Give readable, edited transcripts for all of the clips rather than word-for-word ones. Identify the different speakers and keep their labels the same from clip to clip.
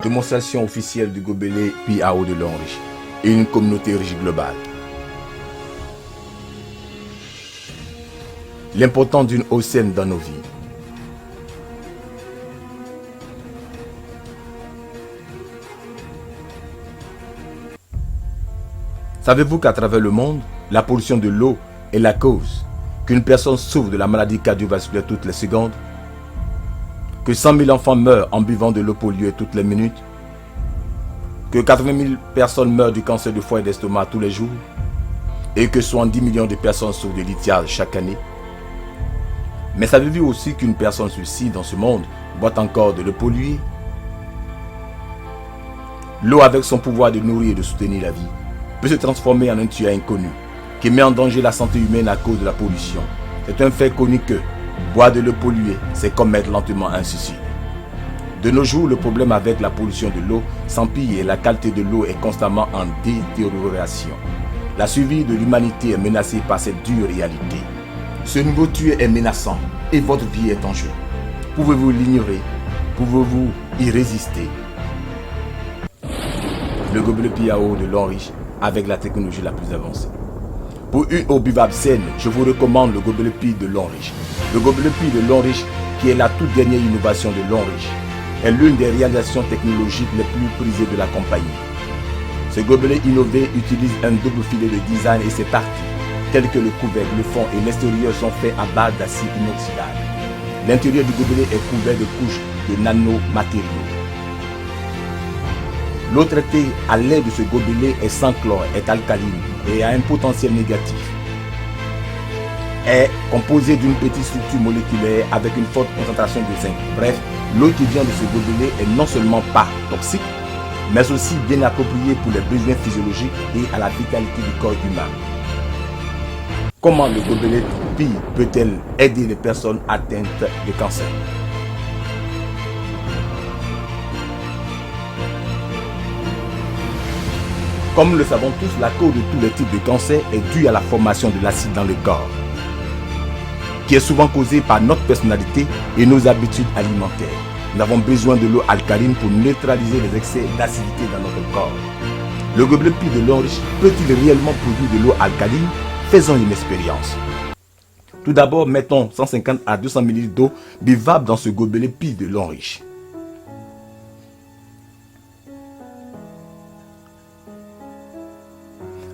Speaker 1: Démonstration officielle du gobelet PIAO de l'Homme riche et une communauté riche globale. L'importance d'une eau saine dans nos vies. Savez-vous qu'à travers le monde, la pollution de l'eau est la cause qu'une personne souffre de la maladie cardiovasculaire toutes les secondes, que 100 000 enfants meurent en buvant de l'eau polluée toutes les minutes, que 80 000 personnes meurent du cancer du foie et d'estomac tous les jours, et que 70 millions de personnes souffrent de lithiase chaque année. Mais savez-vous aussi qu'une personne sur 6 dans ce monde boit encore de l'eau polluée? L'eau, avec son pouvoir de nourrir et de soutenir la vie, peut se transformer en un tueur inconnu qui met en danger la santé humaine à cause de la pollution. C'est un fait connu que boire de l'eau polluée, c'est commettre lentement un suicide. De nos jours, le problème avec la pollution de l'eau s'empire et la qualité de l'eau est constamment en détérioration. La survie de l'humanité est menacée par cette dure réalité. Ce nouveau tueur est menaçant et votre vie est en jeu. Pouvez-vous l'ignorer? Pouvez-vous y résister? Le gobelet PIAO de l'Homme riche avec la technologie la plus avancée. Pour une eau buvable saine, je vous recommande le gobelet PI de l'Homme riche. Le gobelet PI de l'Homme riche, qui est la toute dernière innovation de l'Homme riche, est l'une des réalisations technologiques les plus prisées de la compagnie. Ce gobelet innové utilise un double filet de design et ses parties, telles que le couvercle, le fond et l'extérieur, sont faits à base d'acide inoxydable. L'intérieur du gobelet est couvert de couches de nanomatériaux. L'eau traitée à l'aide de ce gobelet est sans chlore, est alcaline et a un potentiel négatif. Est composée d'une petite structure moléculaire avec une forte concentration de zinc. Bref, l'eau qui vient de ce gobelet est non seulement pas toxique, mais aussi bien appropriée pour les besoins physiologiques et à la vitalité du corps humain. Comment le gobelet PI peut-elle aider les personnes atteintes de cancer? Comme nous le savons tous, la cause de tous les types de cancer est due à la formation de l'acide dans le corps, qui est souvent causée par notre personnalité et nos habitudes alimentaires. Nous avons besoin de l'eau alcaline pour neutraliser les excès d'acidité dans notre corps. Le gobelet PI de l'Homme riche peut-il réellement produire de l'eau alcaline? Faisons une expérience. Tout d'abord, mettons 150 à 200 ml d'eau buvable dans ce gobelet PI de l'Homme riche.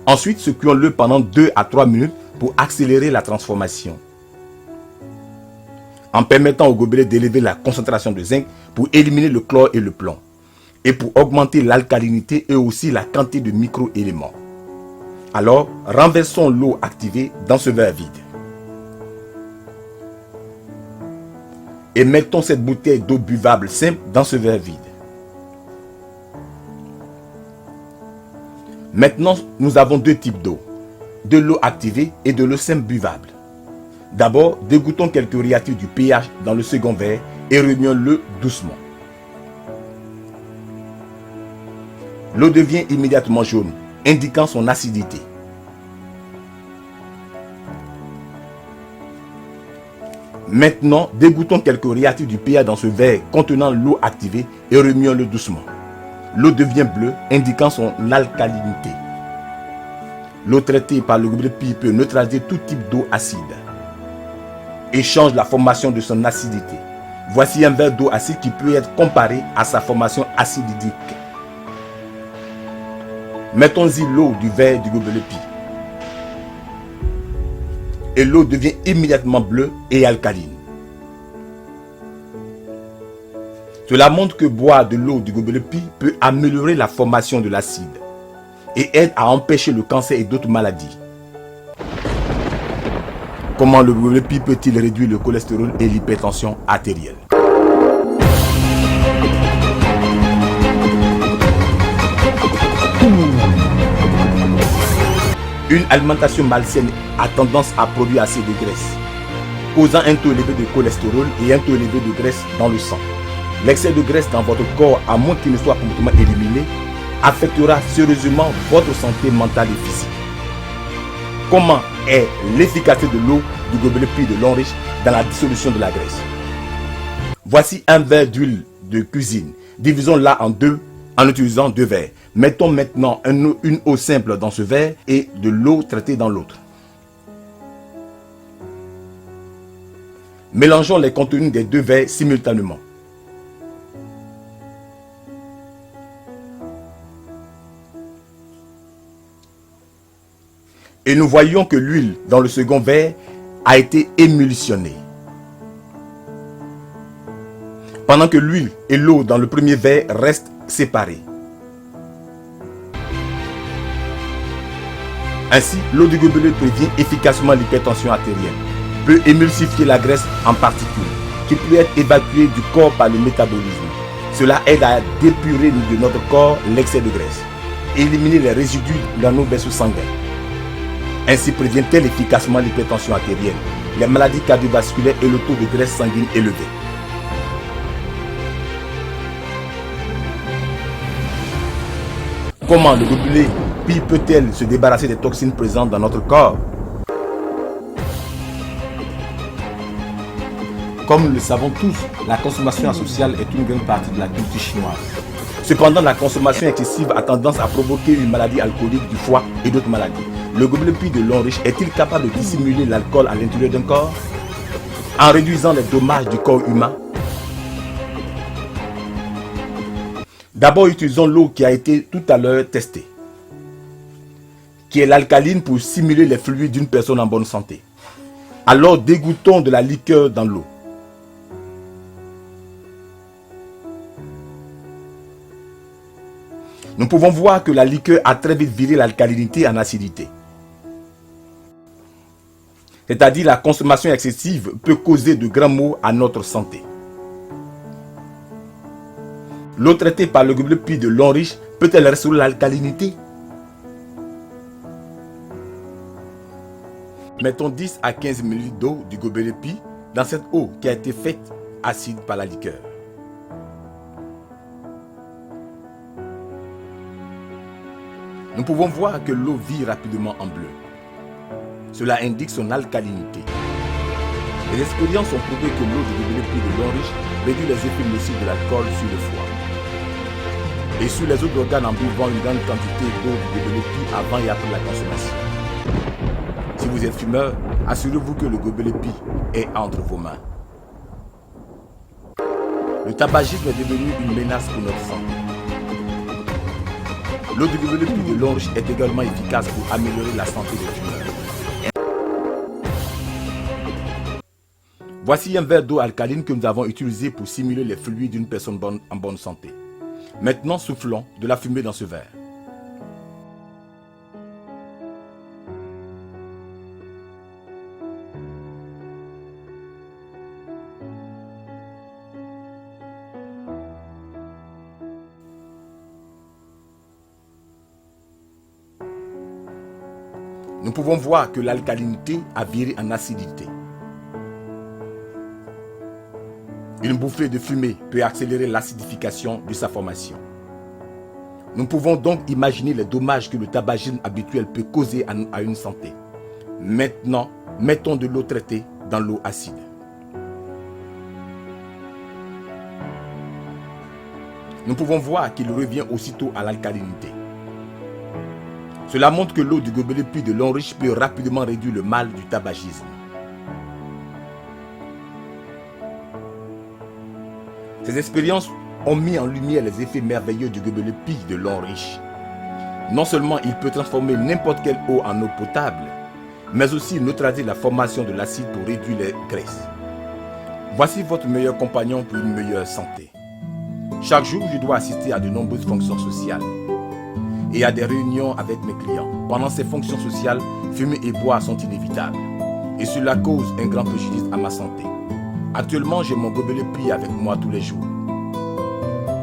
Speaker 1: Ensuite, secouons-le pendant 2 à 3 minutes pour accélérer la transformation, en permettant au gobelet d'élever la concentration de zinc pour éliminer le chlore et le plomb, et pour augmenter l'alcalinité et aussi la quantité de micro-éléments. Alors, renversons l'eau activée dans ce verre vide. Et mettons cette bouteille d'eau buvable simple dans ce verre vide. Maintenant, nous avons deux types d'eau, de l'eau activée et de l'eau simple buvable. D'abord, dégoutons quelques réactifs du pH dans le second verre et remuons-le doucement. L'eau devient immédiatement jaune, indiquant son acidité. Maintenant, dégoutons quelques réactifs du pH dans ce verre contenant l'eau activée et remuons-le doucement. L'eau devient bleue, indiquant son alcalinité. L'eau traitée par le gobelet PI peut neutraliser tout type d'eau acide et change la formation de son acidité. Voici un verre d'eau acide qui peut être comparé à sa formation acidique. Mettons-y l'eau du verre du gobelet PI. Et l'eau devient immédiatement bleue et alcaline. Cela montre que boire de l'eau du gobelet PI peut améliorer la formation de l'acide et aide à empêcher le cancer et d'autres maladies. Comment le gobelet PI peut-il réduire le cholestérol et l'hypertension artérielle? Une alimentation malsaine a tendance à produire assez de graisse, causant un taux élevé de cholestérol et un taux élevé de graisse dans le sang. L'excès de graisse dans votre corps, à moins qu'il ne soit complètement éliminé, affectera sérieusement votre santé mentale et physique. Comment est l'efficacité de l'eau du gobelet PI de l'Homme riche dans la dissolution de la graisse? Voici un verre d'huile de cuisine Divisons-la en deux en utilisant deux verres. Mettons maintenant une eau simple dans ce verre et de l'eau traitée dans l'autre. Mélangeons les contenus des deux verres simultanément. Et nous voyons que l'huile dans le second verre a été émulsionnée. Pendant que l'huile et l'eau dans le premier verre restent séparées. Ainsi, l'eau du gobelet prévient efficacement l'hypertension artérielle, peut émulsifier la graisse en particules, qui peut être évacuée du corps par le métabolisme. Cela aide à dépurer de notre corps l'excès de graisse et éliminer les résidus dans nos vaisseaux sanguins. Ainsi prévient-elle efficacement l'hypertension artérielle, les maladies cardiovasculaires et le taux de graisse sanguine élevé. Comment le gobelet Pi peut-elle se débarrasser des toxines présentes dans notre corps? Comme nous le savons tous, la consommation asociale est une grande partie de la culture chinoise. Cependant, la consommation excessive a tendance à provoquer une maladie alcoolique du foie et d'autres maladies. Le gobelet Pi de long riche est-il capable de dissimuler l'alcool à l'intérieur d'un corps en réduisant les dommages du corps humain? D'abord, utilisons l'eau qui a été tout à l'heure testée, qui est l'alcaline pour simuler les fluides d'une personne en bonne santé. Alors, dégoutons de la liqueur dans l'eau. Nous pouvons voir que la liqueur a très vite viré l'alcalinité en acidité. C'est-à-dire la consommation excessive peut causer de grands maux à notre santé. L'eau traitée par le gobelet Pi de long riche peut-elle restaurer l'alcalinité? Mettons 10 à 15 ml d'eau du gobelet Pi dans cette eau qui a été faite acide par la liqueur. Nous pouvons voir que l'eau vit rapidement en bleu. Cela indique son alcalinité. Les expériences ont prouvé que l'eau du gobelet Pi de long riche réduit les effets nocifs de l'alcool sur le foie et sur les autres organes en buvant une grande quantité d'eau du gobelet Pi avant et après la consommation. Si vous êtes fumeur, assurez-vous que le gobelet Pi est entre vos mains. Le tabagisme est devenu une menace pour notre santé. L'eau du gobelet Pi de long riche est également efficace pour améliorer la santé des fumeurs. Voici un verre d'eau alcaline que nous avons utilisé pour simuler les fluides d'une personne en bonne santé. Maintenant, soufflons de la fumée dans ce verre. Nous pouvons voir que l'alcalinité a viré en acidité. Une bouffée de fumée peut accélérer l'acidification de sa formation. Nous pouvons donc imaginer les dommages que le tabagisme habituel peut causer à une santé. Maintenant, mettons de l'eau traitée dans l'eau acide. Nous pouvons voir qu'il revient aussitôt à l'alcalinité. Cela montre que l'eau du gobelet Pi de long riche peut rapidement réduire le mal du tabagisme. Ces expériences ont mis en lumière les effets merveilleux du gobelet Pi de long riche. Non seulement il peut transformer n'importe quelle eau en eau potable, mais aussi neutraliser la formation de l'acide pour réduire les graisses. Voici votre meilleur compagnon pour une meilleure santé. Chaque jour, je dois assister à de nombreuses fonctions sociales et à des réunions avec mes clients. Pendant ces fonctions sociales, fumer et boire sont inévitables et cela cause un grand préjudice à ma santé. Actuellement, j'ai mon gobelet Pi avec moi tous les jours.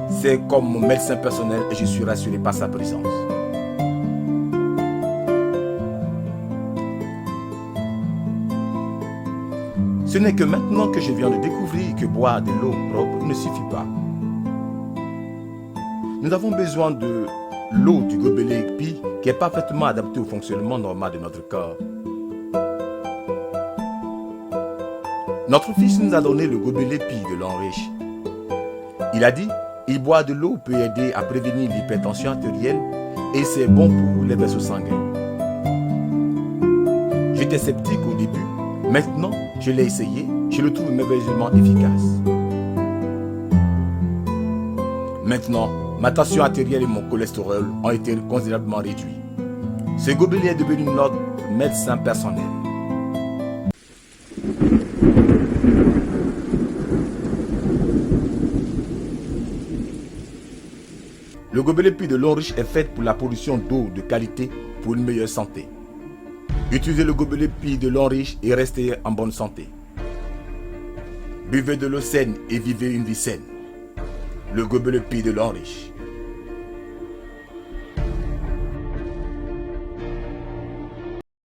Speaker 1: C'est comme mon médecin personnel et je suis rassuré par sa présence. Ce n'est que maintenant que je viens de découvrir que boire de l'eau propre ne suffit pas. Nous avons besoin de l'eau du gobelet Pi qui est parfaitement adaptée au fonctionnement normal de notre corps. Notre fils nous a donné le gobelet Pi de long riche. Il a dit Il boire de l'eau peut aider à prévenir l'hypertension artérielle et c'est bon pour les vaisseaux sanguins. J'étais sceptique au début, maintenant je l'ai essayé, je le trouve merveilleusement efficace. Maintenant, ma tension artérielle et mon cholestérol ont été considérablement réduits. Ce gobelet est devenu notre médecin personnel. Le gobelet puits de Long Riche est fait pour la production d'eau de qualité pour une meilleure santé. Utilisez le gobelet puits de Long Riche et restez en bonne santé. Buvez de l'eau saine et vivez une vie saine. Le gobelet puits de Long Riche.